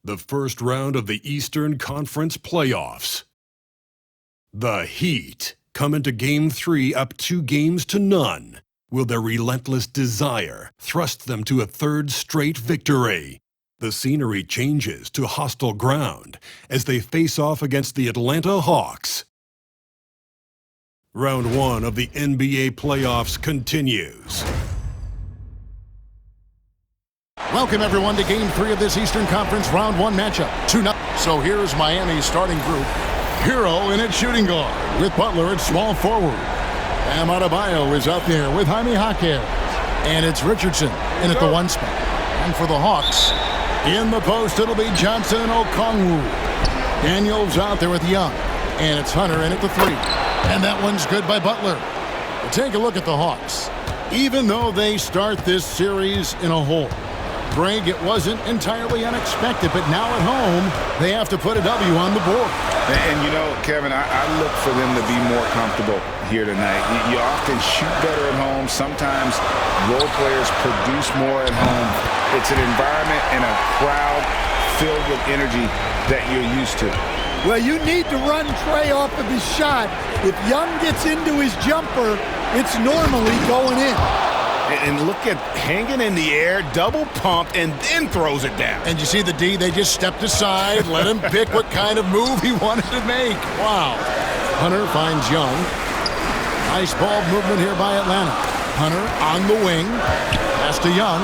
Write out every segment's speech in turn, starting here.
the first round of the Eastern Conference playoffs. The Heat come into Game 3 up 2-0. Will their relentless desire thrust them to a third straight victory? The scenery changes to hostile ground as they face off against the Atlanta Hawks. Round 1 of the NBA playoffs continues. Welcome, everyone, to Game 3 of this Eastern Conference Round 1 matchup. 2-0. So here's Miami's starting group. Herro in at shooting guard, with Butler at small forward. Bam Adebayo is out there with Jaime Jaquez. And it's Richardson in at the 1 spot. And for the Hawks, in the post, it'll be Johnson and Okongwu. Daniels out there with Young. And it's Hunter in at the 3. And that one's good by Butler. But take a look at the Hawks. Even though they start this series in a hole, Greg, it wasn't entirely unexpected, but now at home, they have to put a W on the board. And you know, Kevin, I look for them to be more comfortable here tonight. You often shoot better at home. Sometimes role players produce more at home. It's an environment and a crowd filled with energy that you're used to. Well, you need to run Trey off of his shot. If Young gets into his jumper, it's normally going in. And look at hanging in the air, double pump, and then throws it down. And you see the D, they just stepped aside, let him pick what kind of move he wanted to make. Wow. Hunter finds Young. Nice ball movement here by Atlanta. Hunter on the wing. Pass to Young.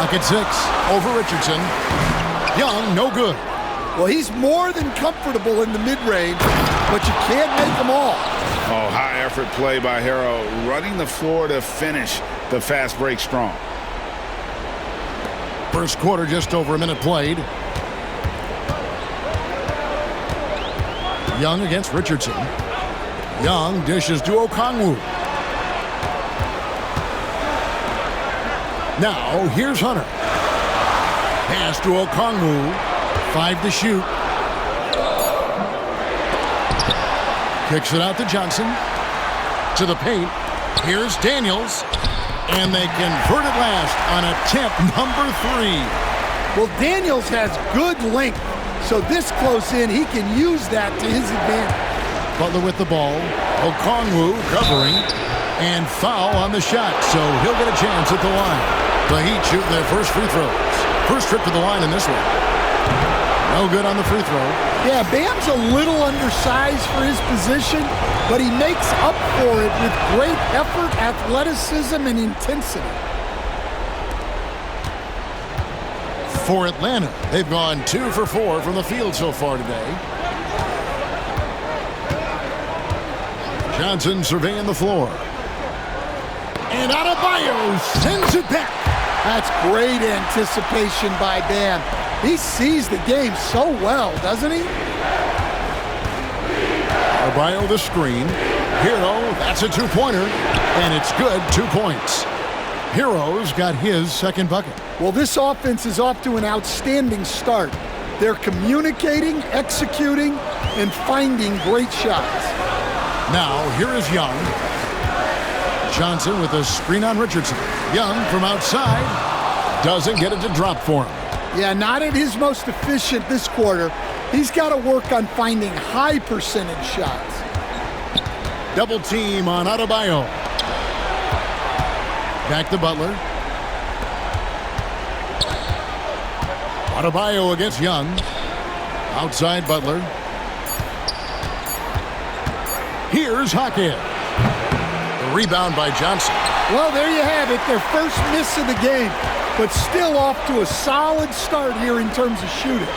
Rocket 6 over Richardson. Young, no good. Well, he's more than comfortable in the mid-range, but you can't make them all. Oh, high-effort play by Herro, running the floor to finish the fast break strong. First quarter, just over a minute played. Young against Richardson. Young dishes to Okongwu. Now, here's Hunter. Pass to Okongwu. 5 to shoot. Kicks it out to Johnson. To the paint. Here's Daniels. And they convert it last on attempt number 3. Well, Daniels has good length. So this close in, he can use that to his advantage. Butler with the ball. Okongwu covering. And foul on the shot. So he'll get a chance at the line. The Heat shoot their first free throws. First trip to the line in this one. No good on the free throw. Yeah, Bam's a little undersized for his position, but he makes up for it with great effort, athleticism, and intensity. For Atlanta, they've gone 2 for 4 from the field so far today. Johnson surveying the floor. And Adebayo sends it back. That's great anticipation by Bam. He sees the game so well, doesn't he? Adebayo the screen. Herro, that's a 2-pointer. And it's good, 2 points. Herro's got his second bucket. Well, this offense is off to an outstanding start. They're communicating, executing, and finding great shots. Now, here is Young. Johnson with a screen on Richardson. Young from outside. Doesn't get it to drop for him. Yeah, not at his most efficient this quarter. He's got to work on finding high percentage shots. Double team on Adebayo. Back to Butler. Adebayo against Young. Outside Butler. Here's Jaquez. The rebound by Johnson. Well, there you have it. Their first miss of the game, but still off to a solid start here in terms of shooting.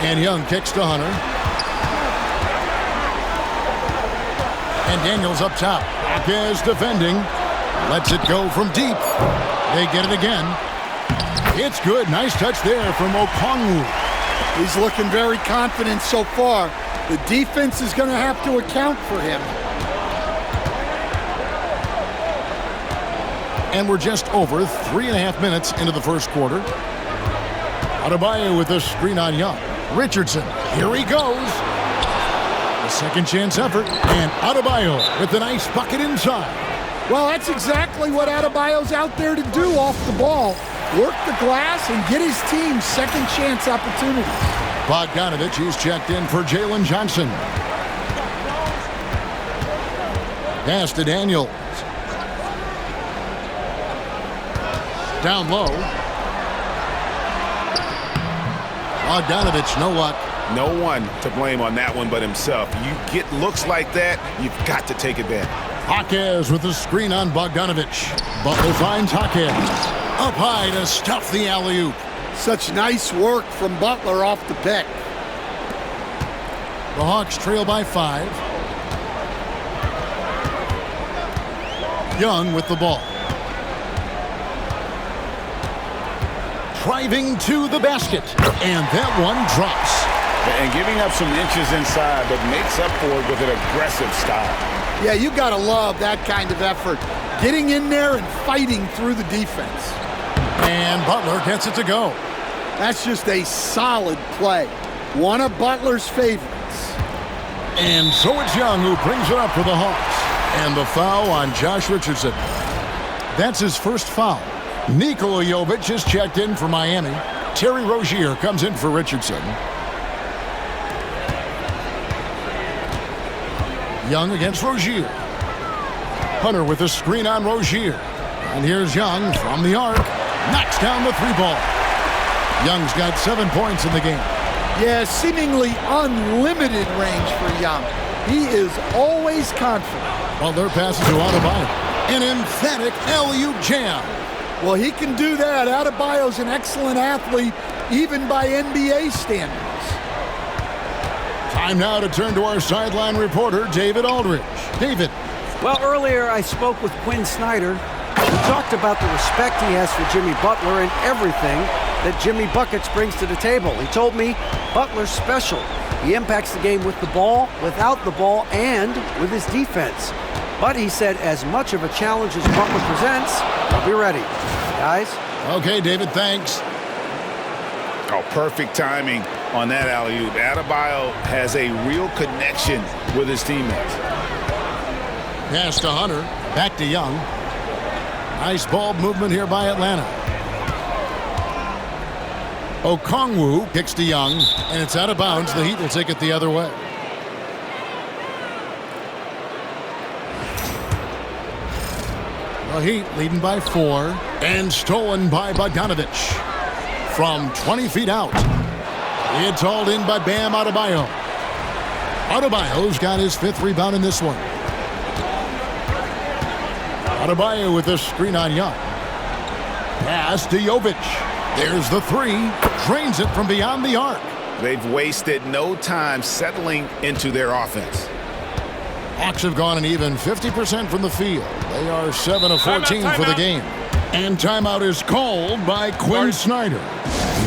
And Young kicks to Hunter. And Daniels up top. Jaquez defending. Lets it go from deep. They get it again. It's good. Nice touch there from Okongwu. He's looking very confident so far. The defense is going to have to account for him. And we're just over 3.5 minutes into the first quarter. Adebayo with a screen on Young. Richardson, here he goes. The second chance effort, and Adebayo with the nice bucket inside. Well, that's exactly what Adebayo's out there to do off the ball. Work the glass and get his team second chance opportunities. Bogdanovich is checked in for Jalen Johnson. Pass to Daniels. Down low. Bogdanovich, no luck. No one to blame on that one but himself. You get looks like that, you've got to take advantage. Jaquez with the screen on Bogdanovich. Butler finds Jaquez. Up high to stuff the alley-oop. Such nice work from Butler off the pick. The Hawks trail by 5. Young with the ball. Driving to the basket. And that one drops. And giving up some inches inside, but makes up for it with an aggressive style. Yeah, you got to love that kind of effort. Getting in there and fighting through the defense. And Butler gets it to go. That's just a solid play. One of Butler's favorites. And so it's Young who brings it up for the Hawks. And the foul on Josh Richardson. That's his first foul. Nikola Jovic is checked in for Miami. Terry Rozier comes in for Richardson. Young against Rozier. Hunter with a screen on Rozier. And here's Young from the arc. Knocks down the 3-ball. Young's got 7 points in the game. Yeah, seemingly unlimited range for Young. He is always confident. Butler passes to Adebayo. An emphatic alley-oop jam. Well, he can do that. Adebayo's an excellent athlete, even by NBA standards. Time now to turn to our sideline reporter, David Aldridge. David. Well, earlier I spoke with Quinn Snyder. He talked about the respect he has for Jimmy Butler and everything that Jimmy Buckets brings to the table. He told me Butler's special. He impacts the game with the ball, without the ball, and with his defense. But he said as much of a challenge as Butler presents, he'll be ready. Guys? Okay, David, thanks. Oh, perfect timing on that alley-oop. Adebayo has a real connection with his teammates. Pass to Hunter. Back to Young. Nice ball movement here by Atlanta. Okongwu kicks to Young, and it's out of bounds. The Heat will take it the other way. The Heat leading by 4, and stolen by Bogdanovich. From 20 feet out. It's hauled in by Bam Adebayo. Adebayo's got his 5th rebound in this one. Adebayo with the screen on Young. Pass to Jovic. There's the 3. Drains it from beyond the arc. They've wasted no time settling into their offense. Hawks have gone an even 50% from the field. They are 7 of 14 for the game. And timeout is called by Quinn Snyder.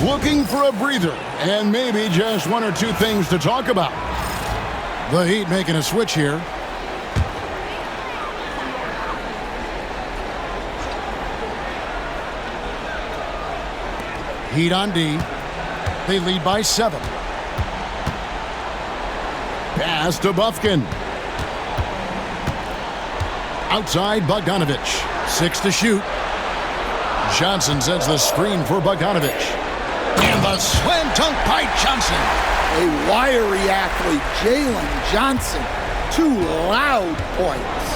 Looking for a breather and maybe just 1 or 2 things to talk about. The Heat making a switch here. Heat on D. They lead by 7. Pass to Bufkin. Outside Bogdanovich. 6 to shoot. Johnson sends the screen for Bogdanovich. And the slam dunk by Johnson. A wiry athlete, Jalen Johnson. 2 loud points.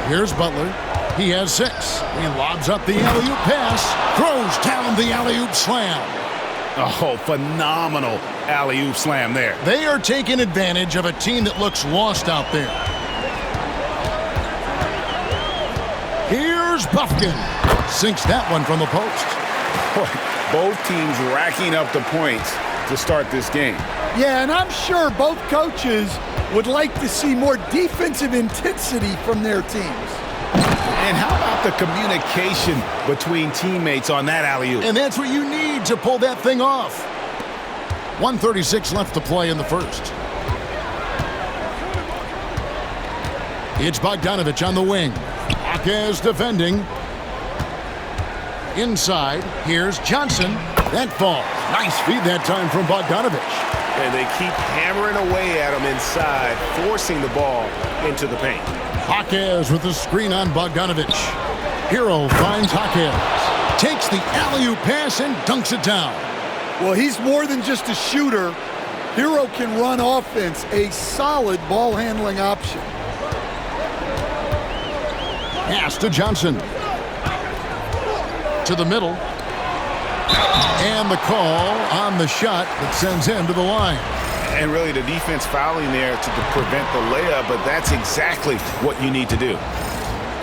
Here's Butler. He has 6. He lobs up the alley-oop pass. Throws down the alley-oop slam. Oh, phenomenal alley-oop slam there. They are taking advantage of a team that looks lost out there. Here's Bufkin. Sinks that one from the post. Both teams racking up the points to start this game. Yeah, and I'm sure both coaches would like to see more defensive intensity from their teams. And how about the communication between teammates on that alley-oop? And that's what you need to pull that thing off. 1:36 left to play in the first. It's Bogdanovich on the wing. Jaquez defending. Inside, here's Johnson. That falls. Nice feed that time from Bogdanovich. and they keep hammering away at him inside, forcing the ball into the paint. Jaquez with the screen on Bogdanovic. Herro finds Jaquez. Takes the alley-oop pass and dunks it down. Well, he's more than just a shooter. Herro can run offense, a solid ball handling option. Pass to Johnson. To the middle. And the call on the shot that sends him to the line. And really the defense fouling there to prevent the layup, but that's exactly what you need to do.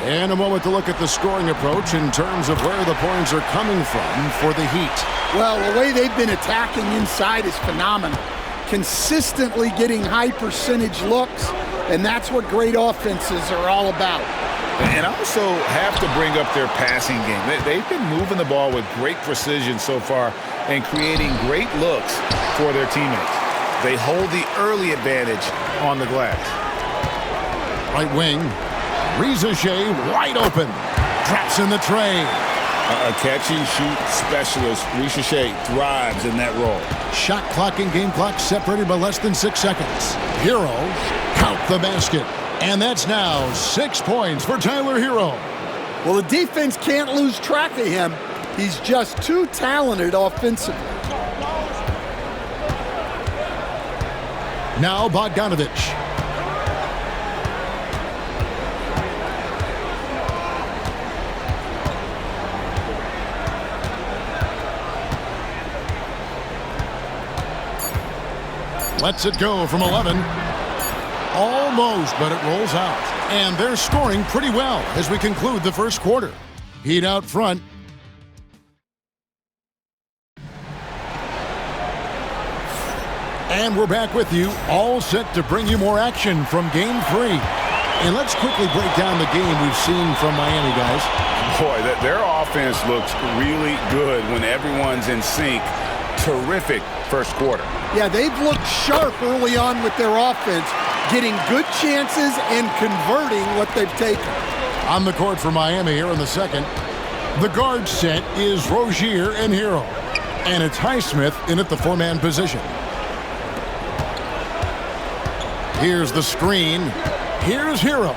And a moment to look at the scoring approach in terms of where the points are coming from for the Heat. Well, the way they've been attacking inside is phenomenal. Consistently getting high percentage looks, and that's what great offenses are all about. And I also have to bring up their passing game. They've been moving the ball with great precision so far and creating great looks for their teammates. They hold the early advantage on the glass. Right wing. Reza Shea wide open. Drops in the tray. A catch-and-shoot specialist, Reza Shea, thrives in that role. Shot clock and game clock separated by less than 6 seconds. Herro count the basket. And that's now 6 points for Tyler Herro. Well, the defense can't lose track of him. He's just too talented offensively. Now Bogdanovic. Lets it go from 11. Almost, but it rolls out. And they're scoring pretty well as we conclude the first quarter. Heat out front. And we're back with you, all set to bring you more action from Game 3. And let's quickly break down the game we've seen from Miami, guys. Boy, their offense looks really good when everyone's in sync. Terrific first quarter. Yeah, they've looked sharp early on with their offense, getting good chances and converting what they've taken. On the court for Miami here in the second. The guard set is Rozier and Herro. And it's Highsmith in at the four-man position. Here's the screen. Here's Herro.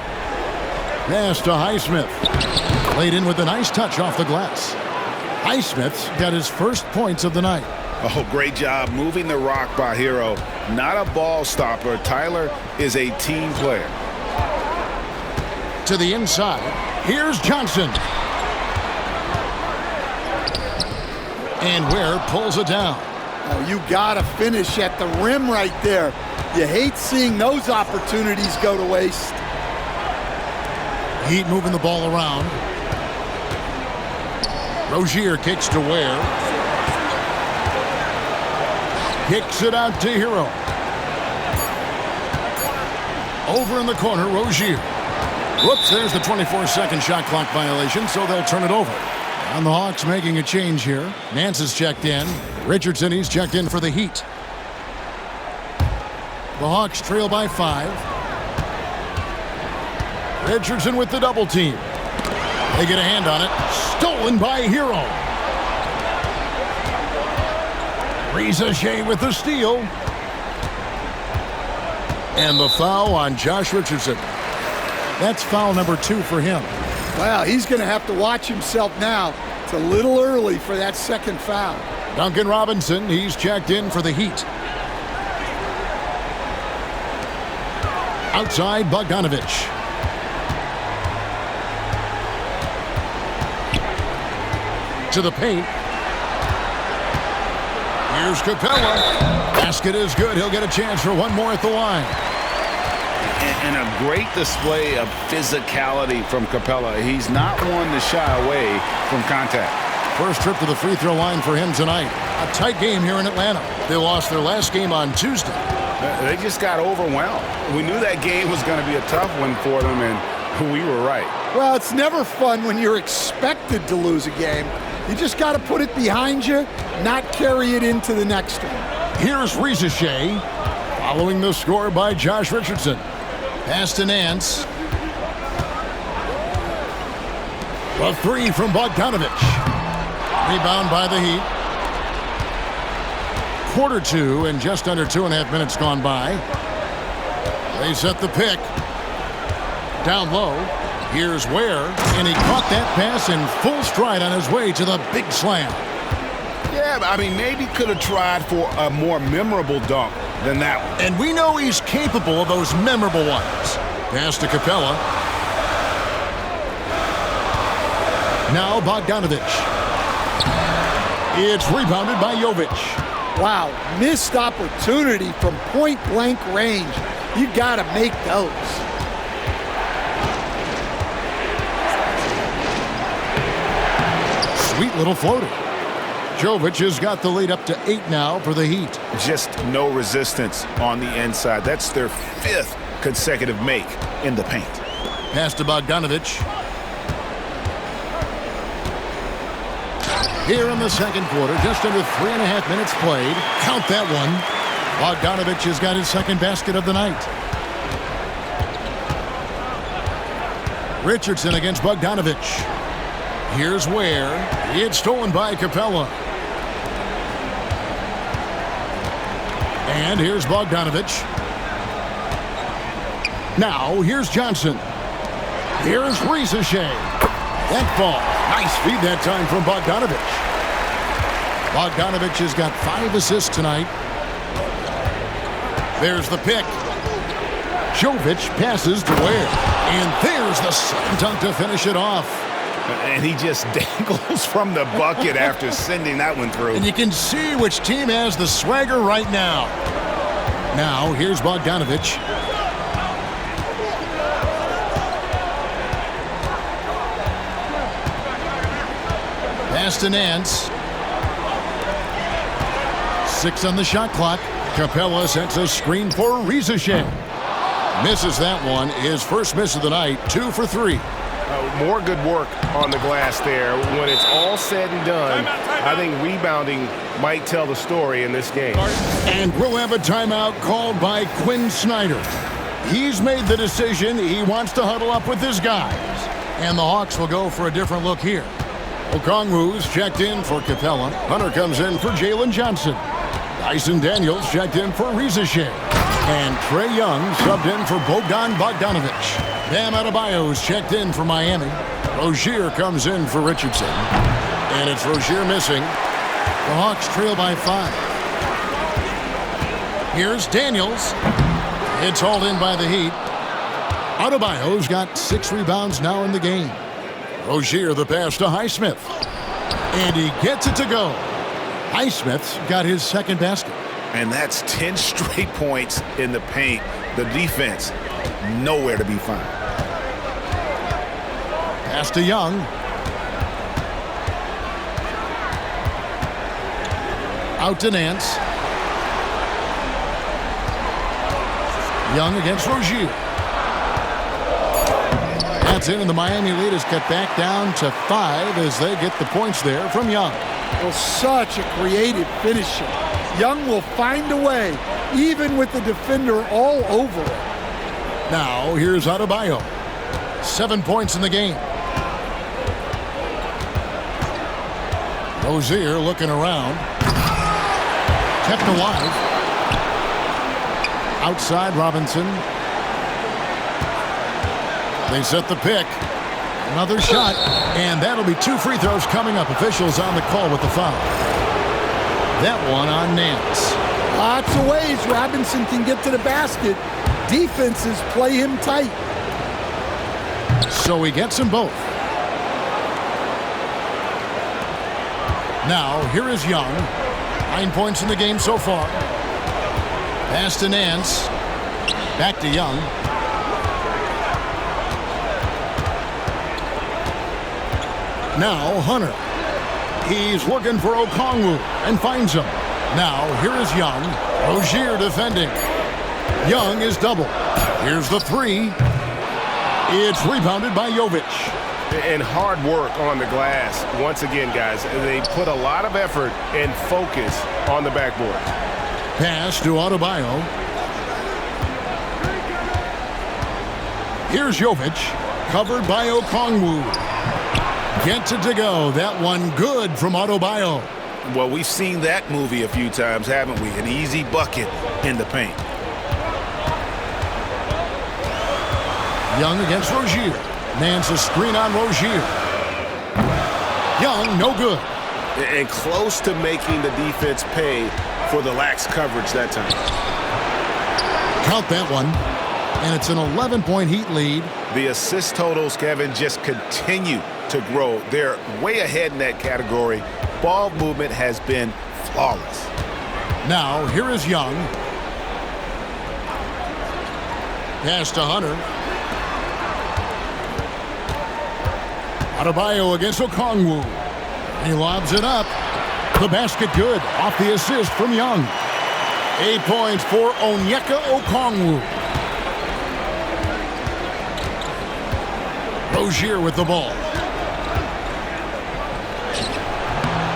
Pass to Highsmith. Laid in with a nice touch off the glass. Highsmith's got his first points of the night. Oh, great job moving the rock by Herro. Not a ball stopper. Tyler is a team player. To the inside. Here's Johnson. And Ware pulls it down. Oh, you got to finish at the rim right there. You hate seeing those opportunities go to waste. Heat moving the ball around. Rozier kicks to Ware. Kicks it out to Herro. Over in the corner, Rozier. Whoops, there's the 24-second shot clock violation, so they'll turn it over. And the Hawks making a change here. Nance is checked in. Richardson, he's checked in for the Heat. The Hawks trail by 5. Richardson with the double team. They get a hand on it. Stolen by Herro. Reza Shea with the steal. And the foul on Josh Richardson. That's foul number 2 for him. Well, he's going to have to watch himself now. It's a little early for that second foul. Duncan Robinson, he's checked in for the Heat. Outside, Bogdanovic. To the paint. Here's Capella. Basket is good. He'll get a chance for one more at the line. And a great display of physicality from Capella. He's not one to shy away from contact. First trip to the free throw line for him tonight. A tight game here in Atlanta. They lost their last game on Tuesday. They just got overwhelmed. We knew that game was going to be a tough one for them, and we were right. Well, it's never fun when you're expected to lose a game. You just got to put it behind you, not carry it into the next one. Here's Reza Shea, following the score by Josh Richardson. Pass to Nance. A 3 from Bogdanovic. Rebound by the Heat. quarter two and just under 2.5 minutes gone by. They set the pick. Down low. Here's Ware, and he caught that pass in full stride on his way to the big slam. Yeah, I mean, maybe could have tried for a more memorable dunk than that one. And we know he's capable of those memorable ones. Pass to Capella. Now Bogdanovich. It's rebounded by Jovic. Wow, missed opportunity from point-blank range. You got to make those. Sweet little floater. Jovic has got the lead up to 8 now for the Heat. Just no resistance on the inside. That's their 5th consecutive make in the paint. Pass to Bogdanovich. Here in the second quarter, just under 3.5 minutes played. Count that one. Bogdanovich has got his second basket of the night. Richardson against Bogdanovich. Here's Ware. It's stolen by Capella. And here's Bogdanovich. Now, here's Johnson. Here's Ricochet. That ball. Nice feed that time from Bogdanovich. Bogdanovich has got 5 assists tonight. There's the pick. Jovic passes to Ware. And there's the slam dunk to finish it off. And he just dangles from the bucket after sending that one through. And you can see which team has the swagger right now. Now, here's Bogdanovich. Pass to Nance. 6 on the shot clock. Capella sets a screen for Ricochet. Misses that one. His first miss of the night. 2 for 3. More good work on the glass there. When it's all said and done, I think rebounding might tell the story in this game. And we'll have a timeout called by Quinn Snyder. He's made the decision he wants to huddle up with his guys. And the Hawks will go for a different look here. Okongwu's checked in for Capella. Hunter comes in for Jalen Johnson. Dyson Daniels checked in for Ricochet. And Trae Young subbed in for Bogdanovich. Bam Adebayo's checked in for Miami. Rozier comes in for Richardson. And it's Rozier missing. The Hawks trail by 5. Here's Daniels. It's hauled in by the Heat. Adebayo's got 6 rebounds now in the game. Rozier the pass to Highsmith. And he gets it to go. Highsmith's got his second basket. And that's 10 straight points in the paint. The defense, nowhere to be found. Pass to Young. Out to Nance. Young against Rozier. That's in, and the Miami lead is cut back down to 5 as they get the points there from Young. Well, such a creative finisher. Young will find a way, even with the defender all over it. Now, here's Adebayo. 7 points in the game. Rozier looking around. Kept alive. Outside Robinson. They set the pick. Another shot, and that'll be 2 free throws coming up. Officials on the call with the foul. That one on Nance. Lots of ways Robinson can get to the basket. Defenses play him tight. So he gets them both. Now, here is Young. 9 points in the game so far. Pass to Nance. Back to Young. Now, Hunter. He's looking for Okongwu and finds him. Now, here is Young. Rozier defending. Young is double. Here's the 3. It's rebounded by Jovic. And hard work on the glass. Once again, guys, they put a lot of effort and focus on the backboard. Pass to Adebayo. Here's Jovic. Covered by Okongwu. Gets it to go. That one good from Adebayo. Well, we've seen that movie a few times, haven't we? An easy bucket in the paint. Young against Rozier. Mans a screen on Rozier. Young, no good. And close to making the defense pay for the lax coverage that time. Count that one. And it's an 11-point Heat lead. The assist totals, Kevin, just continue to grow. They're way ahead in that category. Ball movement has been flawless. Now, here is Young. Pass to Hunter. Adebayo against Okongwu. He lobs it up. The basket good. Off the assist from Young. 8 points for Onyeka Okongwu. Rozier with the ball.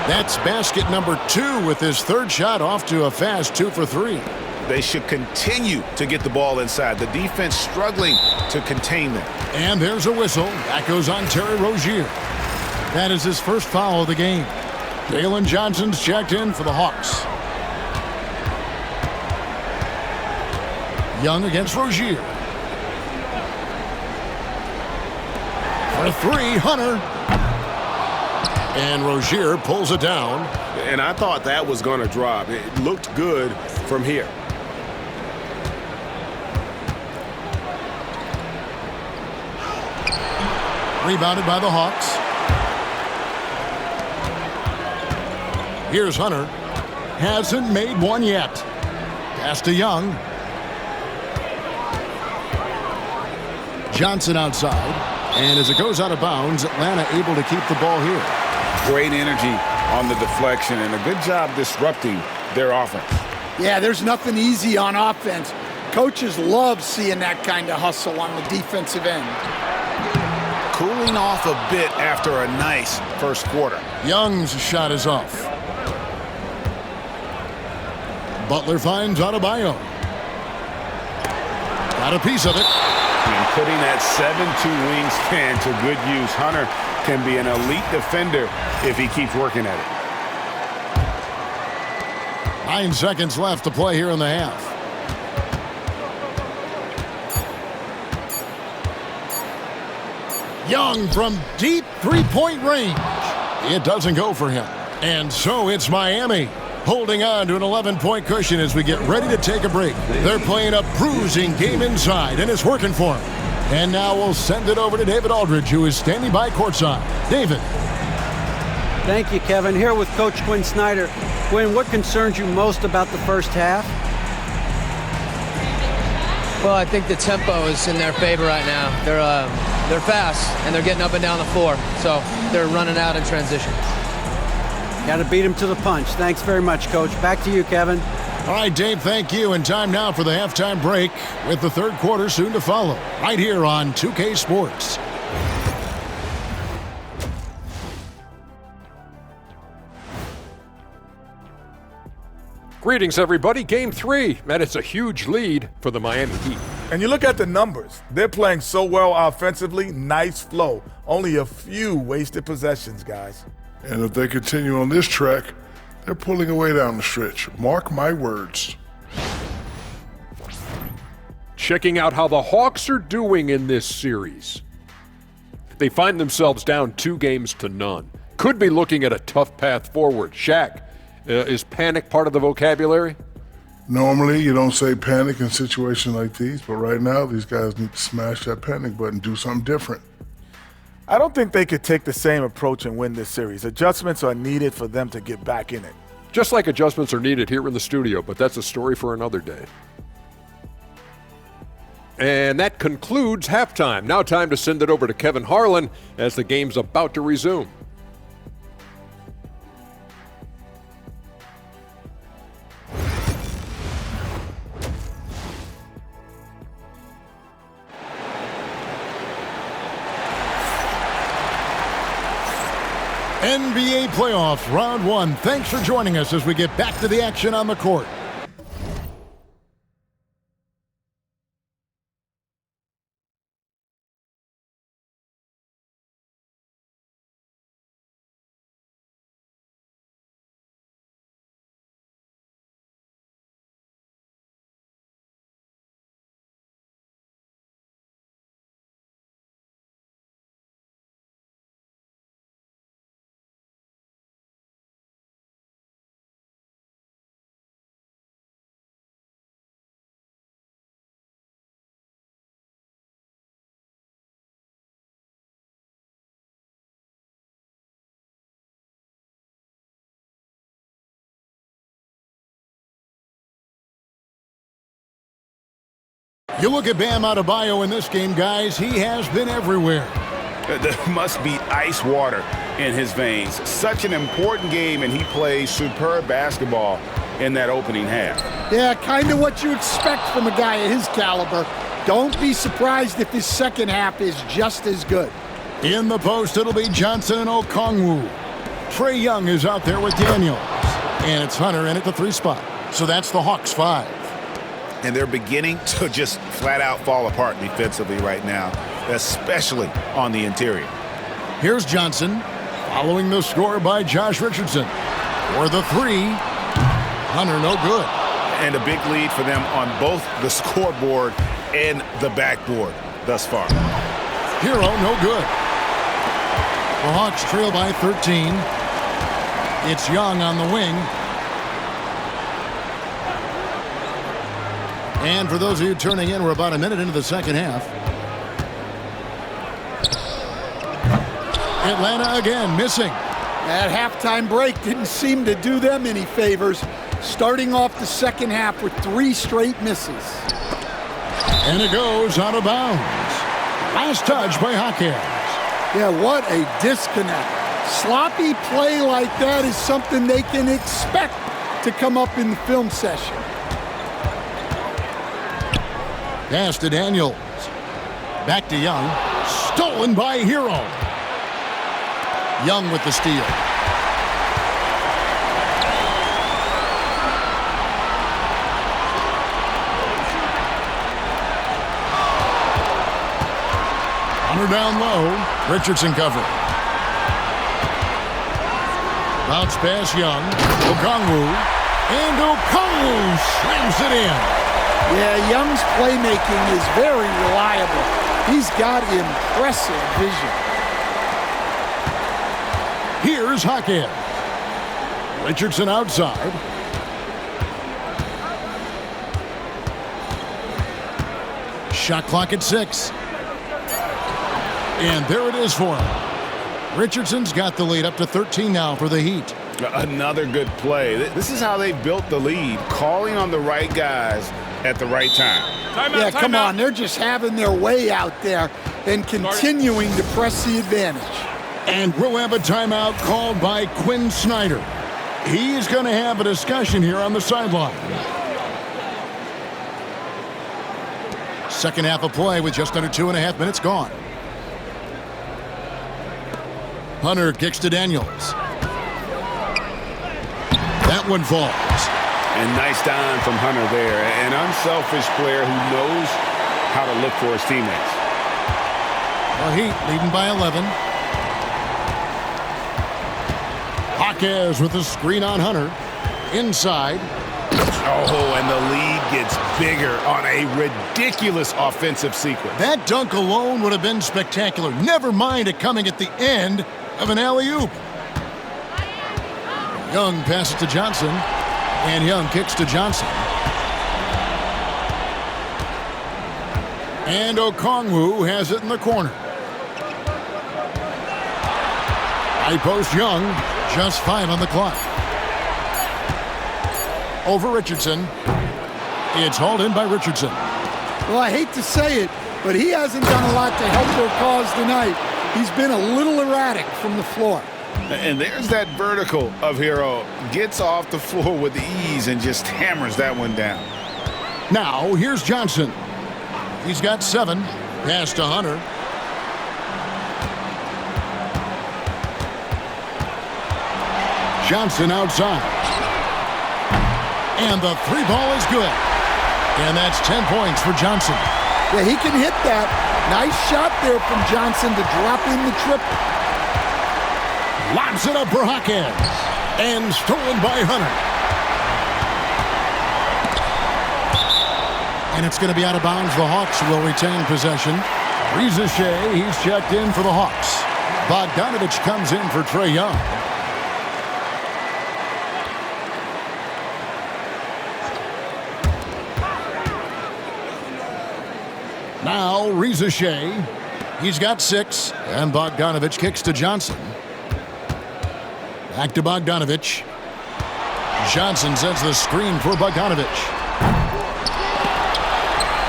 That's basket number 2 with his third shot off to a fast 2 for 3. They should continue to get the ball inside. The defense struggling to contain them. And there's a whistle. That goes on Terry Rozier. That is his first foul of the game. Jalen Johnson's checked in for the Hawks. Young against Rozier. For 3, Hunter. And Rozier pulls it down. And I thought that was going to drop. It looked good from here. Rebounded by the Hawks. Here's Hunter. Hasn't made one yet. Pass to Young. Johnson outside. And as it goes out of bounds, Atlanta able to keep the ball here. Great energy on the deflection and a good job disrupting their offense. Yeah, there's nothing easy on offense. Coaches love seeing that kind of hustle on the defensive end. Cooling off a bit after a nice first quarter. Young's shot is off. Butler finds Adebayo. Got a piece of it. And putting that 7-2 wingspan to good use. Hunter can be an elite defender if he keeps working at it. 9 seconds left to play here in the half. Young from deep three-point range. It doesn't go for him. And so it's Miami holding on to an 11-point cushion as we get ready to take a break. They're playing a bruising game inside, and it's working for them. And now we'll send it over to David Aldridge, who is standing by courtside. David. Thank you, Kevin. Here with Coach Quinn Snyder. Quinn, what concerns you most about the first half? Well, I think the tempo is in their favor right now. They're fast, and they're getting up and down the floor, so they're running out in transition. Got to beat him to the punch. Thanks very much, Coach. Back to you, Kevin. All right, Dave, thank you. And time now for the halftime break with the third quarter soon to follow, right here on 2K Sports. Greetings, everybody. Game 3, and it's a huge lead for the Miami Heat. And you look at the numbers. They're playing so well offensively. Nice flow. Only a few wasted possessions, guys. And if they continue on this track, they're pulling away down the stretch. Mark my words. Checking out how the Hawks are doing in this series. They find themselves down 2-0. Could be looking at a tough path forward. Shaq, is panic part of the vocabulary? Normally, you don't say panic in situations like these, but right now, these guys need to smash that panic button, do something different. I don't think they could take the same approach and win this series. Adjustments are needed for them to get back in it. Just like adjustments are needed here in the studio, but that's a story for another day. And that concludes halftime. Now time to send it over to Kevin Harlan as the game's about to resume. NBA playoffs, round 1. Thanks for joining us as we get back to the action on the court. You look at Bam Adebayo in this game, guys. He has been everywhere. There must be ice water in his veins. Such an important game, and he plays superb basketball in that opening half. Yeah, kind of what you expect from a guy of his caliber. Don't be surprised if his second half is just as good. In the post, it'll be Johnson and Okongwu. Trae Young is out there with Daniels. And it's Hunter in at the 3 spot. So that's the Hawks 5. And they're beginning to just flat out fall apart defensively right now, especially on the interior. Here's Johnson, following the score by Josh Richardson. For the 3, Hunter no good. And a big lead for them on both the scoreboard and the backboard thus far. Herro no good. The Hawks trail by 13. It's Young on the wing. And for those of you turning in, we're about a minute into the second half. Atlanta again missing. That halftime break didn't seem to do them any favors, starting off the second half with 3 straight misses. And it goes out of bounds. Last touch by Hawkins. Yeah, what a disconnect. Sloppy play like that is something they can expect to come up in the film session. Pass to Daniels. Back to Young. Stolen by Herro. Young with the steal. Hunter down low. Richardson cover. Bounce pass Young. Okongwu. And Okongwu slams it in. Yeah, Young's playmaking is very reliable. He's got impressive vision. Here's Hawkins. Richardson outside. Shot clock at 6. And there it is for him. Richardson's got the lead up to 13 now for the Heat. Another good play. This is how they built the lead, calling on the right guys at the right time. Yeah, come on. They're just having their way out there and continuing to press the advantage. And we'll have a timeout called by Quinn Snyder. He's going to have a discussion here on the sideline. Second half of play with just under 2.5 minutes gone. Hunter kicks to Daniels. That one falls. And nice dime from Hunter there. An unselfish player who knows how to look for his teammates. The Heat leading by 11. Hawkins with the screen on Hunter. Inside. Oh, and the lead gets bigger on a ridiculous offensive sequence. That dunk alone would have been spectacular. Never mind it coming at the end of an alley-oop. Young passes to Johnson. And Young kicks to Johnson. And Okongwu has it in the corner. High post Young, just 5 on the clock. Over Richardson. It's hauled in by Richardson. Well, I hate to say it, but he hasn't done a lot to help their cause tonight. He's been a little erratic from the floor. And there's that vertical of Herro. Gets off the floor with ease and just hammers that one down. Now, here's Johnson. He's got 7. Pass to Hunter. Johnson outside. And the 3 ball is good. And that's 10 points for Johnson. Yeah, he can hit that. Nice shot there from Johnson to drop in the triple. Lobs it up for Hawkins. And stolen by Hunter. And it's going to be out of bounds. The Hawks will retain possession. Reza Shea, he's checked in for the Hawks. Bogdanovich comes in for Trae Young. Now, Reza Shea. He's got 6. And Bogdanovich kicks to Johnson. Back to Bogdanovich. Johnson sets the screen for Bogdanovich.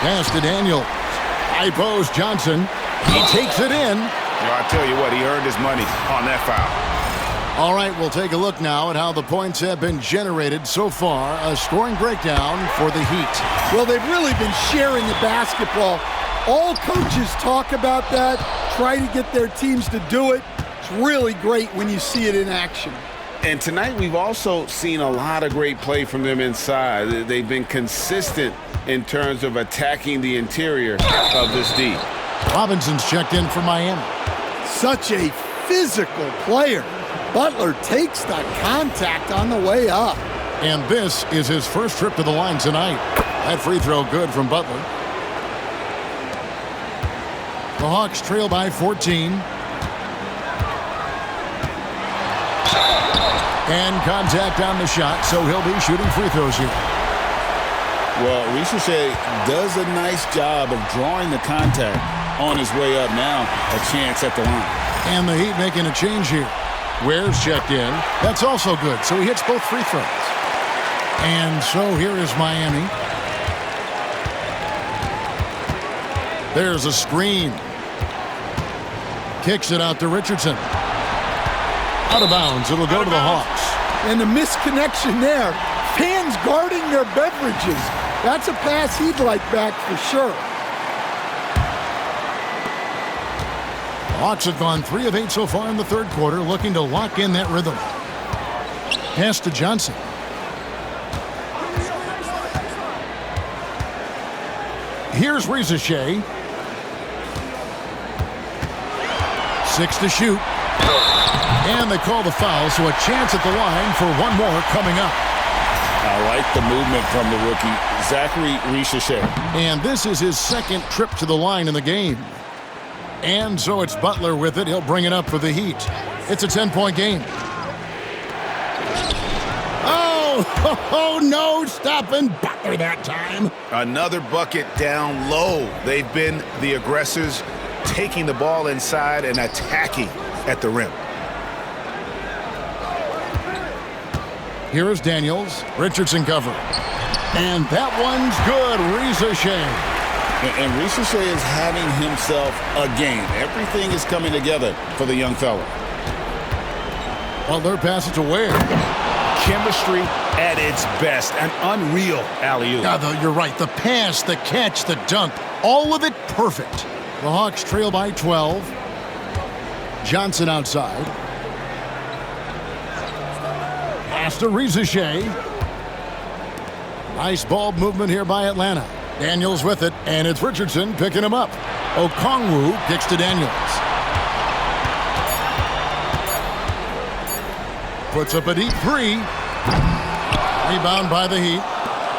Pass to Daniels. High post Johnson. He takes it in. I tell you what, he earned his money on that foul. All right, we'll take a look now at how the points have been generated so far. A scoring breakdown for the Heat. Well, they've really been sharing the basketball. All coaches talk about that, try to get their teams to do it. It's really great when you see it in action. And tonight we've also seen a lot of great play from them inside. They've been consistent in terms of attacking the interior of this D. Robinson's checked in for Miami. Such a physical player. Butler takes the contact on the way up. And this is his first trip to the line tonight. That free throw good from Butler. The Hawks trail by 14. And contact on the shot, so he'll be shooting free throws here. Well, Ricochet does a nice job of drawing the contact on his way up. Now a chance at the line. And the Heat making a change here. Ware's checked in. That's also good, so he hits both free throws. And so here is Miami. There's a screen. Kicks it out to Richardson. Out of bounds. It'll go to the Hawks. And the misconnection there. Fans guarding their beverages. That's a pass he'd like back for sure. Hawks have gone 3 of 8 so far in the third quarter, looking to lock in that rhythm. Pass to Johnson. Here's Ricochet. 6 to shoot. And they call the foul, so a chance at the line for one more coming up. I like the movement from the rookie, Zachary Ricochet. And this is his second trip to the line in the game. And so it's Butler with it. He'll bring it up for the Heat. It's a 10-point game. Oh, no, stopping Butler that time. Another bucket down low. They've been the aggressors, taking the ball inside and attacking at the rim. Here is Daniels. Richardson cover. And that one's good. Ricochet. And Ricochet is having himself a game. Everything is coming together for the young fella. Butler passes to Ware. Chemistry at its best. An unreal alley-oop. Yeah, you're right. The pass, the catch, the dunk, all of it perfect. The Hawks trail by 12. Johnson outside. Pass to Ricochet. Nice ball movement here by Atlanta. Daniels with it, and it's Richardson picking him up. Okongwu kicks to Daniels. Puts up a deep 3. Rebound by the Heat.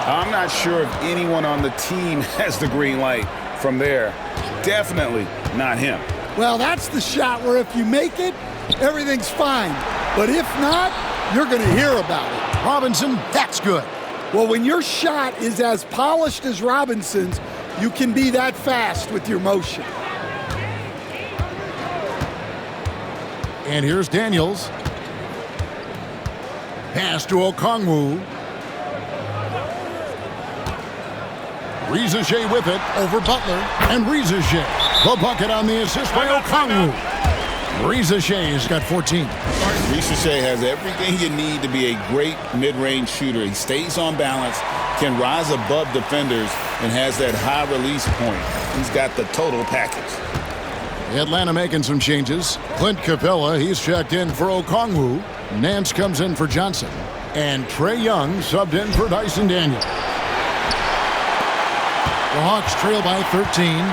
I'm not sure if anyone on the team has the green light from there. Definitely not him. Well, that's the shot where if you make it, everything's fine. But if not, you're going to hear about it. Robinson, that's good. Well, when your shot is as polished as Robinson's, you can be that fast with your motion. And here's Daniels. Pass to Okongwu. Ricochet with it over Butler. And Ricochet. The bucket on the assist by Okongwu. Ricochet has got 14. Ricochet has everything you need to be a great mid-range shooter. He stays on balance, can rise above defenders, and has that high release point. He's got the total package. Atlanta making some changes. Clint Capella, he's checked in for Okongwu. Nance comes in for Johnson. And Trae Young subbed in for Dyson Daniel. The Hawks trail by 13.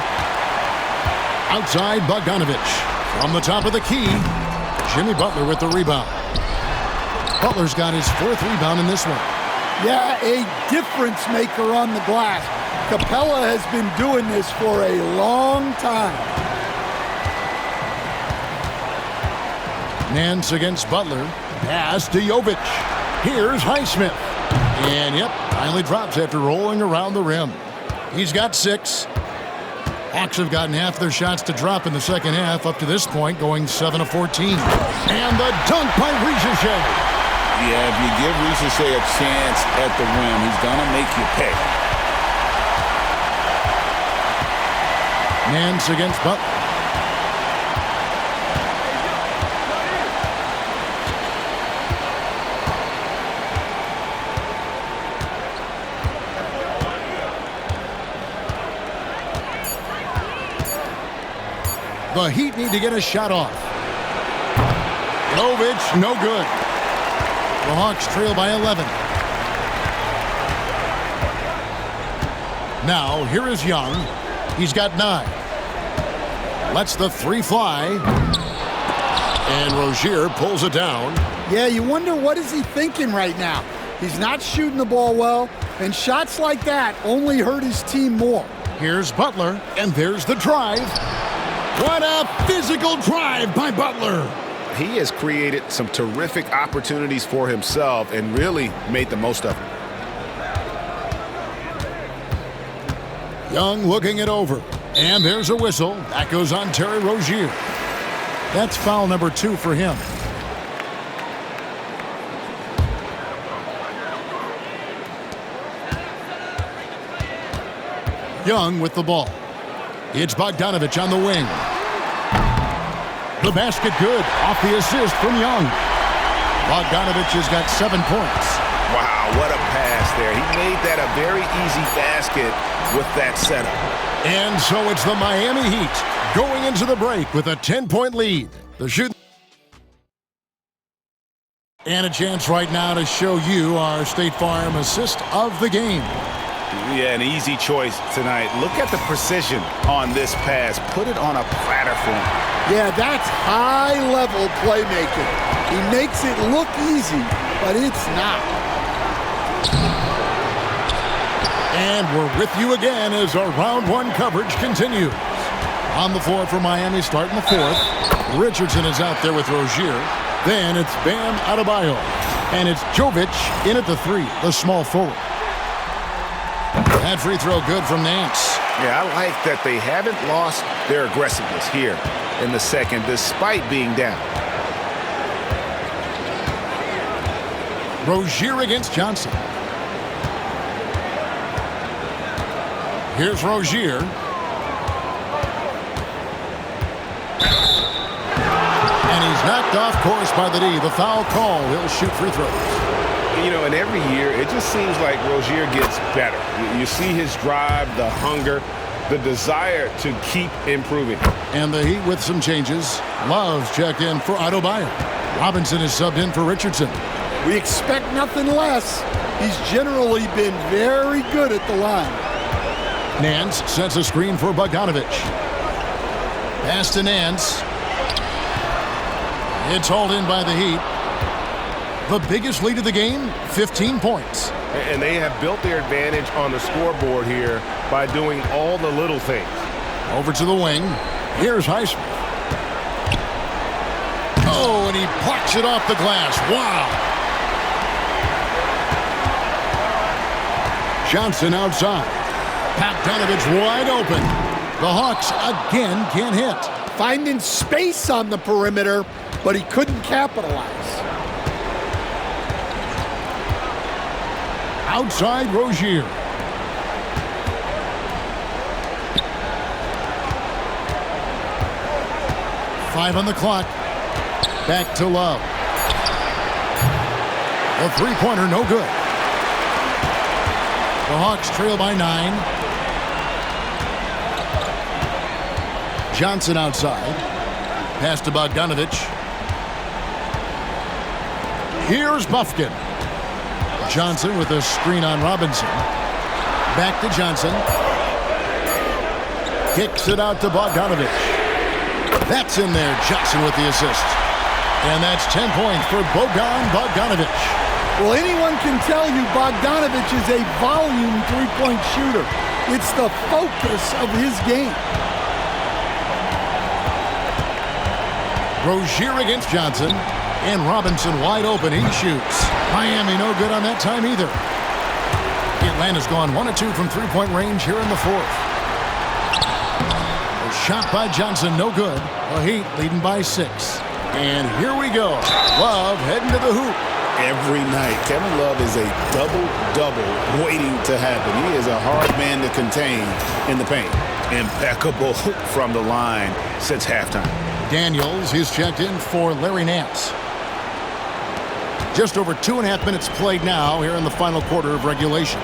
Outside Bogdanovich. From the top of the key, Jimmy Butler with the rebound. Butler's got his 4th rebound in this one. Yeah, a difference maker on the glass. Capella has been doing this for a long time. Nance against Butler. Pass to Jovic. Here's Highsmith. And yep, finally drops after rolling around the rim. He's got 6. Hawks have gotten half their shots to drop in the second half up to this point, going 7 of 14. And the dunk by Ricochet. Yeah, if you give Ricochet a chance at the rim, he's going to make you pay. Nance against Butler. The Heat need to get a shot off. Jovic, no good. The Hawks trail by 11. Now, here is Young. He's got 9. Lets the 3 fly. And Rozier pulls it down. Yeah, you wonder what is he thinking right now. He's not shooting the ball well, and shots like that only hurt his team more. Here's Butler, and there's the drive. What a physical drive by Butler. He has created some terrific opportunities for himself and really made the most of them. Young looking it over. And there's a whistle. That goes on Terry Rozier. That's foul number 2 for him. Young with the ball. It's Bogdanovich on the wing. The basket good. Off the assist from Young. Bogdanovich has got 7 points. Wow, what a pass there. He made that a very easy basket with that setup. And so it's the Miami Heat going into the break with a 10-point lead. The shoot. And a chance right now to show you our State Farm assist of the game. Yeah, an easy choice tonight. Look at the precision on this pass. Put it on a platter for him. Yeah, that's high-level playmaking. He makes it look easy, but it's not. And we're with you again as our round 1 coverage continues. On the floor for Miami starting the 4th. Richardson is out there with Rozier. Then it's Bam Adebayo. And it's Jovic in at the 3, the small forward. That free throw good from Nance. Yeah, I like that they haven't lost their aggressiveness here in the second despite being down. Rozier against Johnson. Here's Rozier. And he's knocked off course by the D. The foul call. He'll shoot free throws. You know, and every year, it just seems like Rozier gets better. You see his drive, the hunger, the desire to keep improving. And the Heat with some changes. Love's check in for Adebayo. Robinson is subbed in for Richardson. We expect nothing less. He's generally been very good at the line. Nance sets a screen for Bogdanovich. Pass to Nance. It's hauled in by the Heat. The biggest lead of the game, 15 points. And they have built their advantage on the scoreboard here by doing all the little things. Over to the wing. Here's Highsmith. Oh, and he plucks it off the glass. Wow. Johnson outside. Bogdanovich wide open. The Hawks again can't hit. Finding space on the perimeter, but he couldn't capitalize. Outside Rozier. Five on the clock. Back to Love. The three-pointer, no good. The Hawks trail by 9. Johnson outside. Pass to Bogdanovich. Here's Bufkin. Johnson with a screen on Robinson. Back to Johnson. Kicks it out to Bogdanovich. That's in there. Johnson with the assist. And that's 10 points for Bogdanovich. Well, anyone can tell you Bogdanovich is a volume three-point shooter. It's the focus of his game. Rozier against Johnson. And Robinson wide open. He shoots. Miami no good on that time either. Atlanta's gone 1 of 2 from three-point range here in the 4th. A shot by Johnson, no good. The Heat leading by 6. And here we go. Love heading to the hoop. Every night, Kevin Love is a double-double waiting to happen. He is a hard man to contain in the paint. impeccable from the line since halftime. Daniels is checked in for Larry Nance. Just over 2.5 minutes played now here in the final quarter of regulation.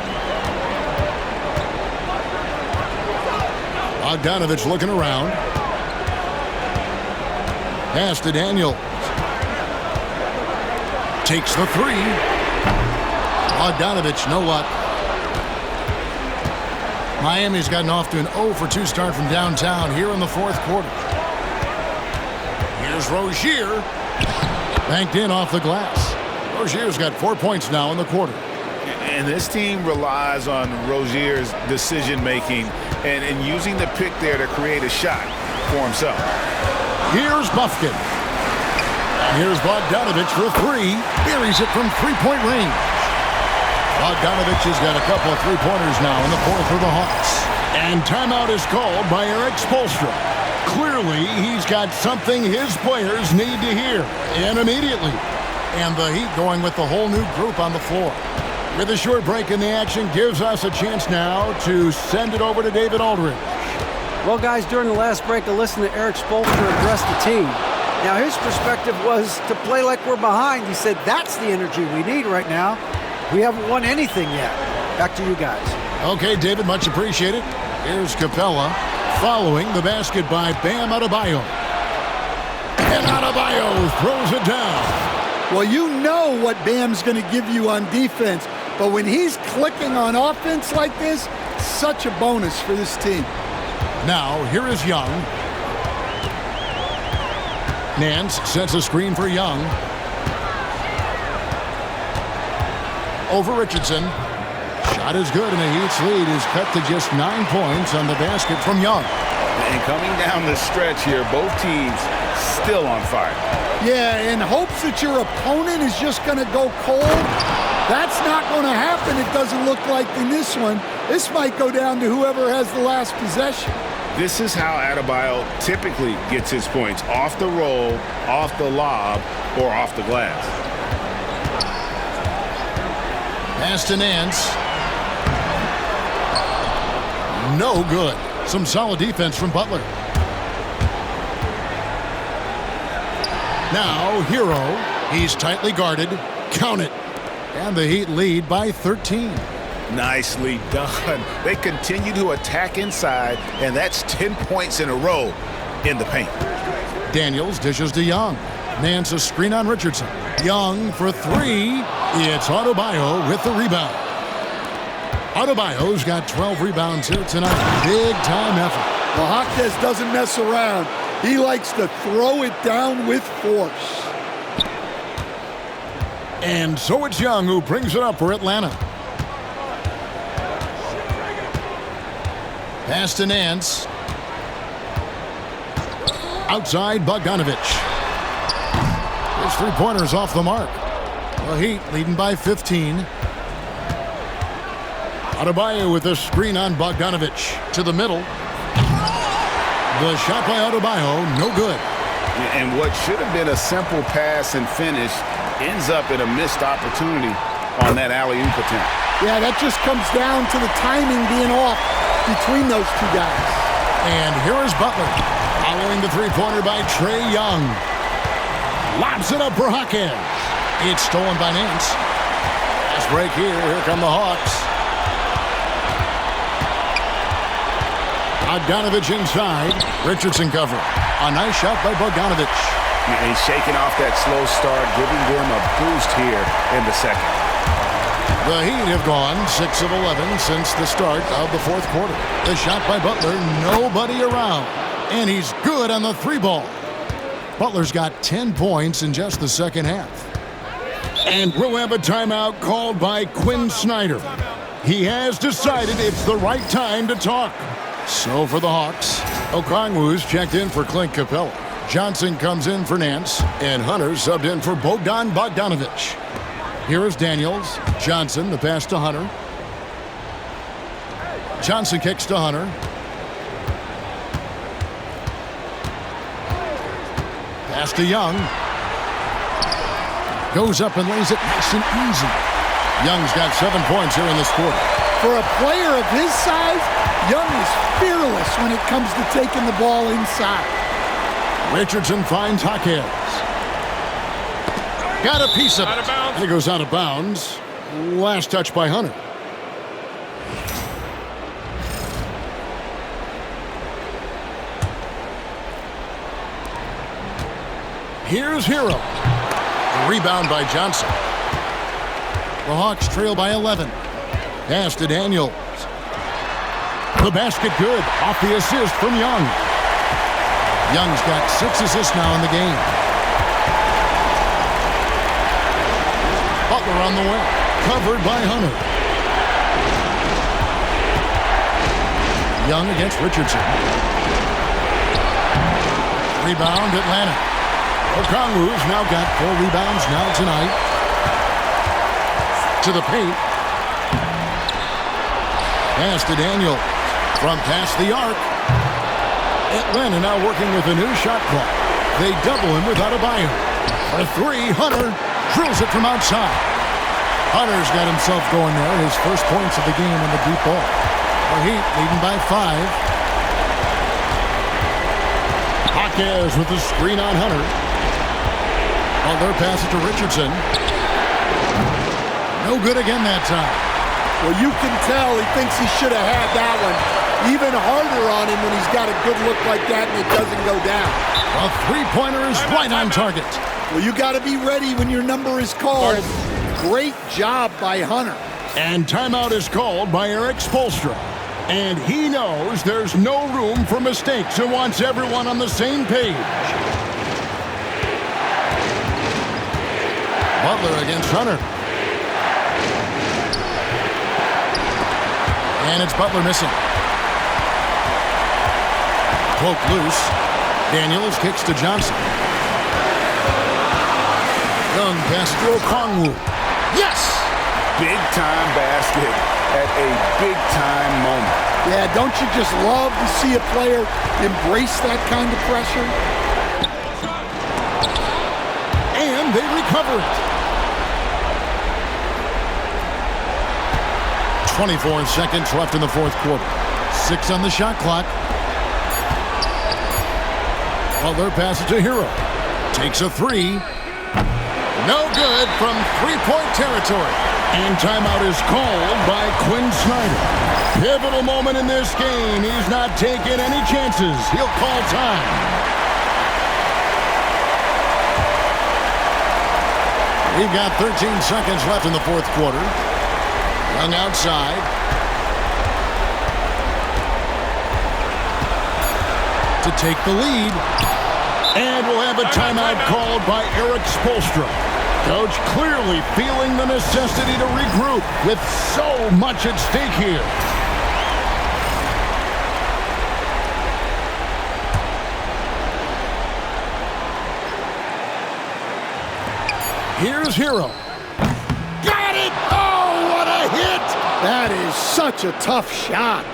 Bogdanovich looking around. Pass to Daniels. Takes the three. Bogdanovich, no luck. Miami's gotten off to an 0-for-2 start from downtown here in the fourth quarter. Here's Rozier. Banked in off the glass. Rozier's got 4 points now in the quarter. And this team relies on Rozier's decision-making and using the pick there to create a shot for himself. Here's Buffkin. Here's Bogdanovich for three. Buries it from three-point range. Bogdanovich has got a couple of three-pointers now in the fourth for the Hawks. And timeout is called by Eric Spoelstra. Clearly, he's got something his players need to hear, and immediately. And the Heat going with the whole new group on the floor. With a short break in the action, gives us a chance now to send it over to David Aldridge. Well, guys, during the last break, I listened to Eric Spoelstra address the team. Now, his perspective was to play like we're behind. He said, that's the energy we need right now. We haven't won anything yet. Back to you guys. Okay, David, much appreciated. Here's Capella following the basket by Bam Adebayo. And Adebayo throws it down. Well, you know what Bam's going to give you on defense, but when he's clicking on offense like this, such a bonus for this team. Now, here is Young. Nance sets a screen for Young. Over Richardson. Shot is good, and the Heat's lead is cut to just 9 points on the basket from Young. And coming down the stretch here, both teams still on fire. Yeah, in hopes that your opponent is just going to go cold. That's not going to happen, it doesn't look like in this one. This might go down to whoever has the last possession. This is how Adebayo typically gets his points, off the roll, off the lob, or off the glass. Pass to Nance. No good. Some solid defense from Butler. Now, Herro. He's tightly guarded. Count it. And the Heat lead by 13. Nicely done. They continue to attack inside, and that's 10 points in a row in the paint. Daniels dishes to Young. Nance a screen on Richardson. Young for three. It's Adebayo with the rebound. Adebayo's got 12 rebounds here tonight. Big-time effort. Well, Hawkes doesn't mess around. He likes to throw it down with force. And so it's Young who brings it up for Atlanta. Pass to Nance. Outside Bogdanovich. His three-pointers off the mark. The Heat leading by 15. Adebayo with a screen on Bogdanovich. To the middle. The shot by Adebayo, no good. And what should have been a simple pass and finish ends up in a missed opportunity on that alley-oop attempt. Yeah, that just comes down to the timing being off between those two guys. And here is Butler, following the three-pointer by Trae Young. Lobs it up for Hawkes. It's stolen by Nance. Last break here. Here come the Hawks. Bogdanovich inside. Richardson cover. A nice shot by Bogdanovich. He's shaking off that slow start, giving them a boost here in the second. The Heat have gone 6 of 11 since the start of the fourth quarter. The shot by Butler, nobody around. And he's good on the three ball. Butler's got 10 points in just the second half. And we'll have a timeout called by Quinn Snyder. He has decided it's the right time to talk. So for the Hawks, Okongwu's checked in for Clint Capella. Johnson comes in for Nance, and Hunter subbed in for Bogdan Bogdanovich. Here is Daniels. Johnson, the pass to Hunter. Johnson kicks to Hunter. Pass to Young. Goes up and lays it nice and easy. Young's got 7 points here in this quarter. For a player of his size, Young is fearless when it comes to taking the ball inside. Richardson finds Jaquez. Got a piece of it. He goes out of bounds. Last touch by Hunter. Here's Herro. Rebound by Johnson. The Hawks trail by 11. Pass to Daniels. The basket good. Off the assist from Young. Young's got 6 assists now in the game. Butler on the way. Covered by Hunter. Young against Richardson. Rebound Atlanta. Okongwu's now got 4 rebounds now tonight. To the paint. Pass to Daniel. From past the arc. Atlanta now working with a new shot clock. They double him without a buyer. For 3, Hunter drills it from outside. Hunter's got himself going there. His first points of the game on the deep ball. The Heat leading by 5. Jaquez with the screen on Hunter. Butler passes to Richardson. No good again that time. Well, you can tell he thinks he should have had that one. Even harder on him when he's got a good look like that and it doesn't go down. A three-pointer is right on target. Well, you got to be ready when your number is called. Great job by Hunter. And timeout is called by Eric Spoelstra. And he knows there's no room for mistakes and wants everyone on the same page. Butler against Hunter. And it's Butler missing. Poke loose. Daniels kicks to Johnson. Young pass to Okongwu. Yes! Big-time basket at a big-time moment. Yeah, don't you just love to see a player embrace that kind of pressure? And they recover it. 24 seconds left in the fourth quarter. 6 on the shot clock. Butler passes to Herro. Takes a 3. No good from three-point territory. And timeout is called by Quinn Snyder. Pivotal moment in this game. He's not taking any chances. He'll call time. We've got 13 seconds left in the fourth quarter. Young outside. To take the lead. And we'll have a timeout called by Eric Spoelstra. Coach clearly feeling the necessity to regroup with so much at stake here. Here's Herro. Got it! Oh, what a hit! That is such a tough shot.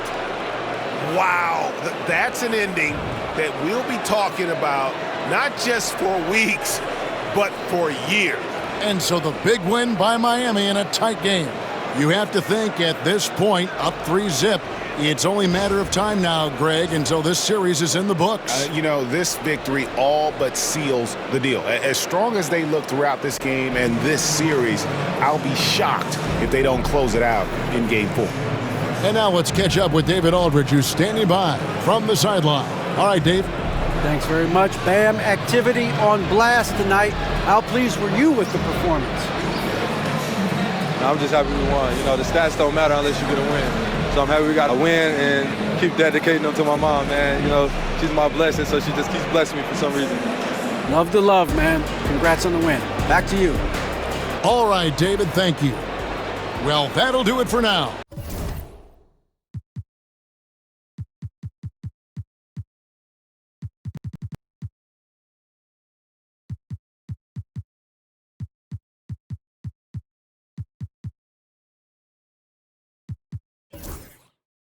Wow, that's an ending that we'll be talking about not just for weeks, but for years. And so the big win by Miami in a tight game. You have to think at this point, up 3-zip, it's only a matter of time now, Greg, until this series is in the books. This victory all but seals the deal. As strong as they look throughout this game and this series, I'll be shocked if they don't close it out in Game 4. And now let's catch up with David Aldridge, who's standing by from the sideline. All right, Dave. Thanks very much. Bam, activity on blast tonight. How pleased were you with the performance? I'm just happy we won. The stats don't matter unless you get a win. So I'm happy we got a win and keep dedicating them to my mom, man. She's my blessing, so she just keeps blessing me for some reason. Love the love, man. Congrats on the win. Back to you. All right, David, thank you. Well, that'll do it for now.